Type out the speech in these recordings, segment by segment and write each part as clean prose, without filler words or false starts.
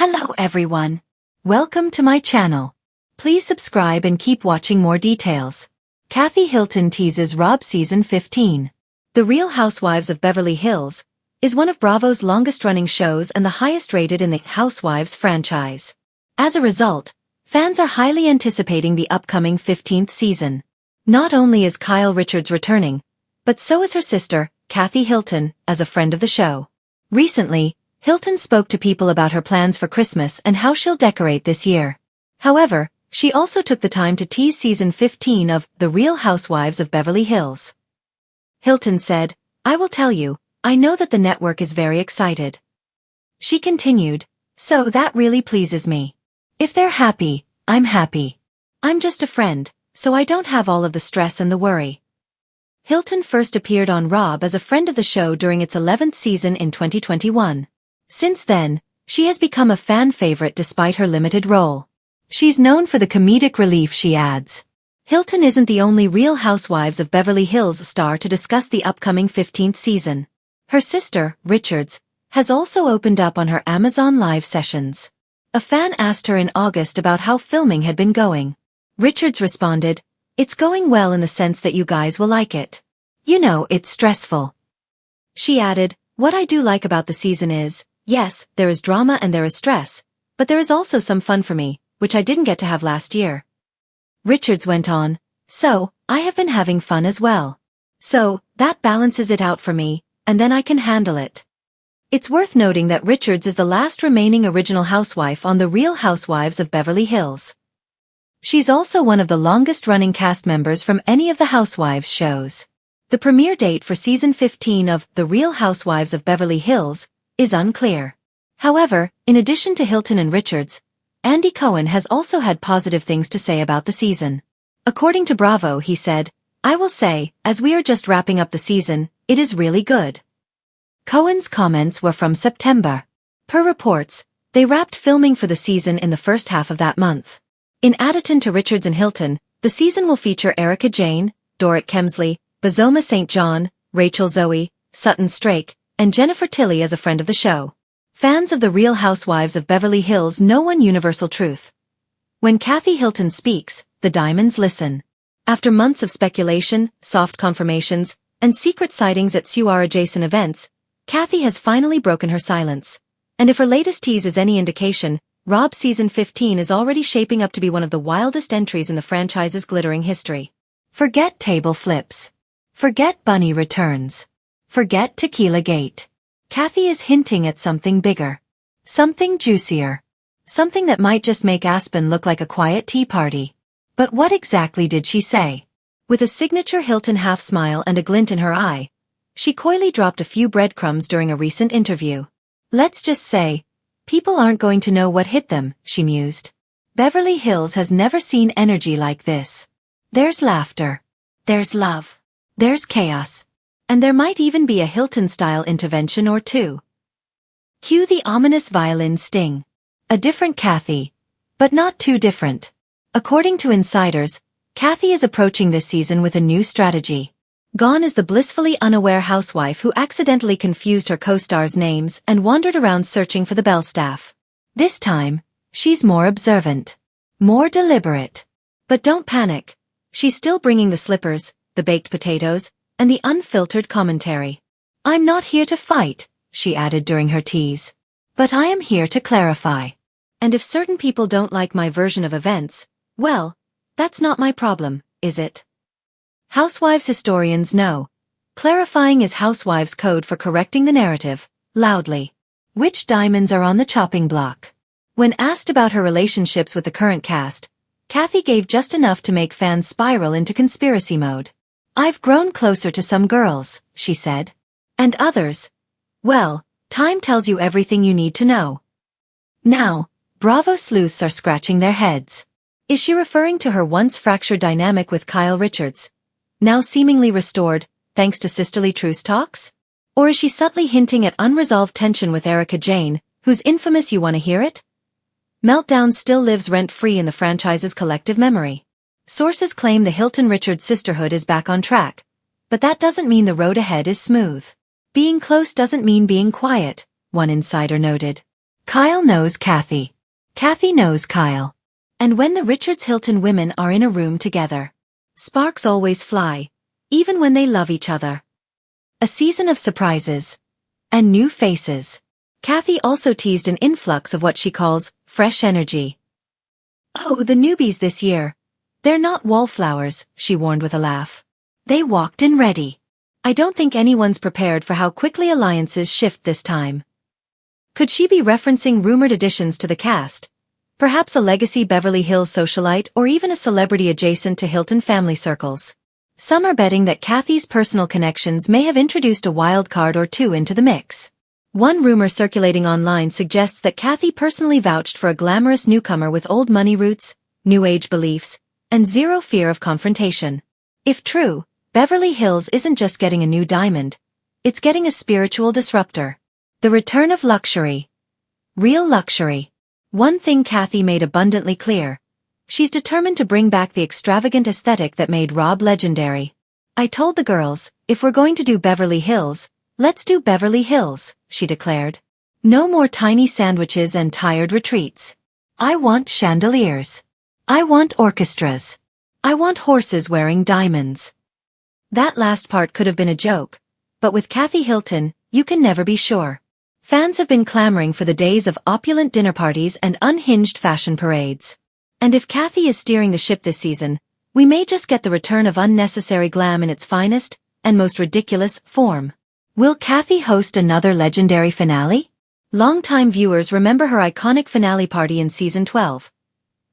Hello everyone. Welcome to my channel. Please subscribe and keep watching more details. Kathy Hilton teases RHOBH Season 15. The Real Housewives of Beverly Hills is one of Bravo's longest-running shows and the highest rated in the Housewives franchise. As a result, fans are highly anticipating the upcoming 15th season. Not only is Kyle Richards returning, but so is her sister, Kathy Hilton, as a friend of the show. Recently, Hilton spoke to people about her plans for Christmas and how she'll decorate this year. However, she also took the time to tease Season 15 of The Real Housewives of Beverly Hills. Hilton said, "I will tell you, I know that the network is very excited." She continued, "So that really pleases me. If they're happy, I'm happy. I'm just a friend, so I don't have all of the stress and the worry." Hilton first appeared on RHOBH as a friend of the show during its 11th season in 2021. Since then, she has become a fan favorite despite her limited role. She's known for the comedic relief she adds. Hilton isn't the only Real Housewives of Beverly Hills star to discuss the upcoming 15th season. Her sister, Richards, has also opened up on her Amazon Live sessions. A fan asked her in August about how filming had been going. Richards responded, "It's going well in the sense that you guys will like it. You know, it's stressful." She added, "What I do like about the season is, yes, there is drama and there is stress, but there is also some fun for me, which I didn't get to have last year." Richards went on, "So, I have been having fun as well. So, that balances it out for me, and then I can handle it." It's worth noting that Richards is the last remaining original housewife on The Real Housewives of Beverly Hills. She's also one of the longest-running cast members from any of the Housewives shows. The premiere date for Season 15 of The Real Housewives of Beverly Hills is unclear. However, in addition to Hilton and Richards, Andy Cohen has also had positive things to say about the season. According to Bravo, he said, "I will say, as we are just wrapping up the season, it is really good." Cohen's comments were from September. Per reports, they wrapped filming for the season in the first half of that month. In addition to Richards and Hilton, the season will feature Erica Jane, Dorrit Kemsley, Bazoma St. John, Rachel Zoe, Sutton Strake, and Jennifer Tilly as a friend of the show. Fans of The Real Housewives of Beverly Hills know one universal truth. When Kathy Hilton speaks, the diamonds listen. After months of speculation, soft confirmations, and secret sightings at Suara-adjacent events, Kathy has finally broken her silence. And if her latest tease is any indication, RHOBH Season 15 is already shaping up to be one of the wildest entries in the franchise's glittering history. Forget table flips. Forget bunny returns. Forget Tequila Gate. Kathy is hinting at something bigger. Something juicier. Something that might just make Aspen look like a quiet tea party. But what exactly did she say? With a signature Hilton half-smile and a glint in her eye, she coyly dropped a few breadcrumbs during a recent interview. "Let's just say, people aren't going to know what hit them," she mused. "Beverly Hills has never seen energy like this. There's laughter. There's love. There's chaos. And there might even be a Hilton-style intervention or two." Cue the ominous violin sting. A different Kathy. But not too different. According to insiders, Kathy is approaching this season with a new strategy. Gone is the blissfully unaware housewife who accidentally confused her co-stars' names and wandered around searching for the bell staff. This time, she's more observant. More deliberate. But don't panic. She's still bringing the slippers, the baked potatoes, and the unfiltered commentary. "I'm not here to fight," she added during her tease. "But I am here to clarify. And if certain people don't like my version of events, well, that's not my problem, is it?" Housewives historians know. Clarifying is Housewives code for correcting the narrative, loudly. Which diamonds are on the chopping block? When asked about her relationships with the current cast, Kathy gave just enough to make fans spiral into conspiracy mode. "I've grown closer to some girls," she said. "And others? Well, time tells you everything you need to know." Now, Bravo sleuths are scratching their heads. Is she referring to her once fractured dynamic with Kyle Richards, now seemingly restored, thanks to sisterly truce talks? Or is she subtly hinting at unresolved tension with Erica Jane, whose infamous "you wanna hear it?" meltdown still lives rent-free in the franchise's collective memory? Sources claim the Hilton-Richards sisterhood is back on track, but that doesn't mean the road ahead is smooth. Being close doesn't mean being quiet, one insider noted. Kyle knows Kathy. Kathy knows Kyle. And when the Richards-Hilton women are in a room together, sparks always fly, even when they love each other. A season of surprises. And new faces. Kathy also teased an influx of what she calls fresh energy. "Oh, the newbies this year. They're not wallflowers," she warned with a laugh. "They walked in ready. I don't think anyone's prepared for how quickly alliances shift this time." Could she be referencing rumored additions to the cast? Perhaps a legacy Beverly Hills socialite or even a celebrity adjacent to Hilton family circles. Some are betting that Kathy's personal connections may have introduced a wild card or two into the mix. One rumor circulating online suggests that Kathy personally vouched for a glamorous newcomer with old money roots, new age beliefs, and zero fear of confrontation. If true, Beverly Hills isn't just getting a new diamond, it's getting a spiritual disruptor. The return of luxury. Real luxury. One thing Kathy made abundantly clear. She's determined to bring back the extravagant aesthetic that made RHOBH legendary. "I told the girls, if we're going to do Beverly Hills, let's do Beverly Hills," she declared. "No more tiny sandwiches and tired retreats. I want chandeliers. I want orchestras. I want horses wearing diamonds." That last part could have been a joke, but with Kathy Hilton, you can never be sure. Fans have been clamoring for the days of opulent dinner parties and unhinged fashion parades. And if Kathy is steering the ship this season, we may just get the return of unnecessary glam in its finest and most ridiculous form. Will Kathy host another legendary finale? Longtime viewers remember her iconic finale party in season 12.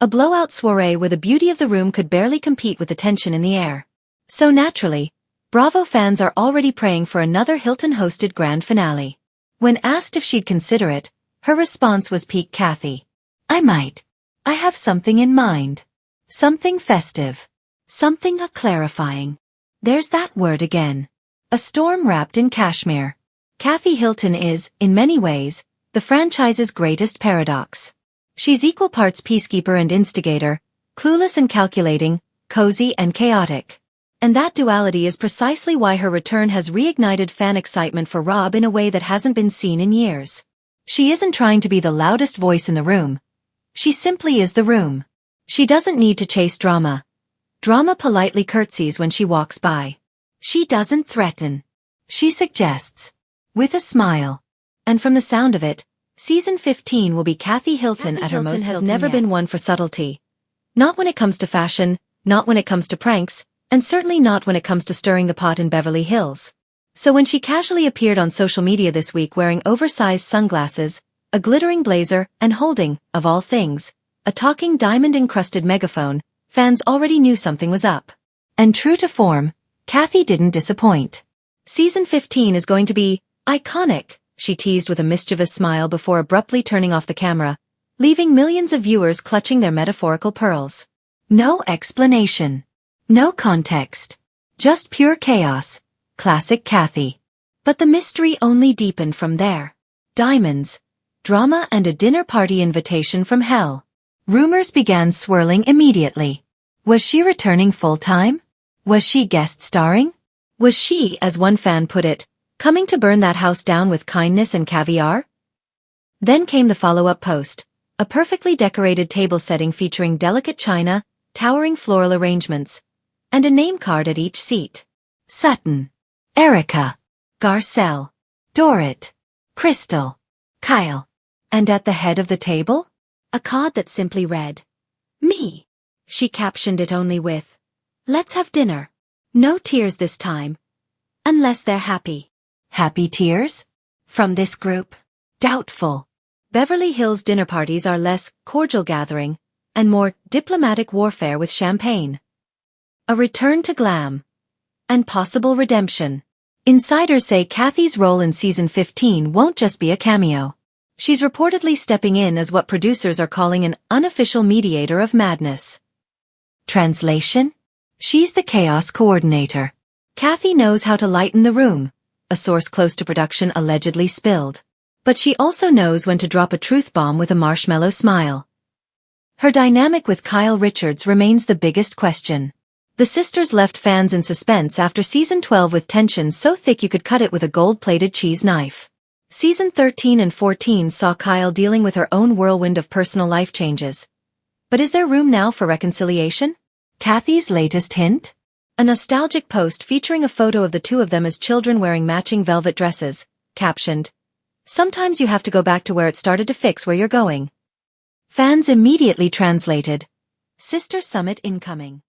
A blowout soiree where the beauty of the room could barely compete with the tension in the air. So naturally, Bravo fans are already praying for another Hilton-hosted grand finale. When asked if she'd consider it, her response was peak Kathy. "I might. I have something in mind. Something festive. Something clarifying." There's that word again. A storm wrapped in cashmere. Kathy Hilton is, in many ways, the franchise's greatest paradox. She's equal parts peacekeeper and instigator, clueless and calculating, cozy and chaotic. And that duality is precisely why her return has reignited fan excitement for RHOBH in a way that hasn't been seen in years. She isn't trying to be the loudest voice in the room. She simply is the room. She doesn't need to chase drama. Drama politely curtsies when she walks by. She doesn't threaten. She suggests. With a smile. And from the sound of it, season 15 will be Kathy Hilton at her most. Has never been one for subtlety. Not when it comes to fashion, not when it comes to pranks, and certainly not when it comes to stirring the pot in Beverly Hills. So when she casually appeared on social media this week wearing oversized sunglasses, a glittering blazer, and holding, of all things, a talking diamond-encrusted megaphone, fans already knew something was up. And true to form, Kathy didn't disappoint. Season 15 is going to be iconic, she teased with a mischievous smile before abruptly turning off the camera, leaving millions of viewers clutching their metaphorical pearls. No explanation. No context. Just pure chaos. Classic Kathy. But the mystery only deepened from there. Diamonds, drama and a dinner party invitation from hell. Rumors began swirling immediately. Was she returning full-time? Was she guest starring? Was she, as one fan put it, coming to burn that house down with kindness and caviar? Then came the follow-up post, a perfectly decorated table setting featuring delicate china, towering floral arrangements, and a name card at each seat. Sutton, Erica, Garcelle, Dorrit, Crystal, Kyle. And at the head of the table? A card that simply read, "Me." She captioned it only with, "Let's have dinner. No tears this time. Unless they're happy." Happy tears? From this group? Doubtful. Beverly Hills dinner parties are less cordial gathering, and more diplomatic warfare with champagne. A return to glam. And possible redemption. Insiders say Kathy's role in season 15 won't just be a cameo. She's reportedly stepping in as what producers are calling an unofficial mediator of madness. Translation? She's the chaos coordinator. Kathy knows how to lighten the room, a source close to production allegedly spilled. But she also knows when to drop a truth bomb with a marshmallow smile. Her dynamic with Kyle Richards remains the biggest question. The sisters left fans in suspense after season 12 with tension so thick you could cut it with a gold-plated cheese knife. Season 13 and 14 saw Kyle dealing with her own whirlwind of personal life changes. But is there room now for reconciliation? Kathy's latest hint? A nostalgic post featuring a photo of the two of them as children wearing matching velvet dresses, captioned, "Sometimes you have to go back to where it started to fix where you're going." Fans immediately translated, "Sister Summit incoming."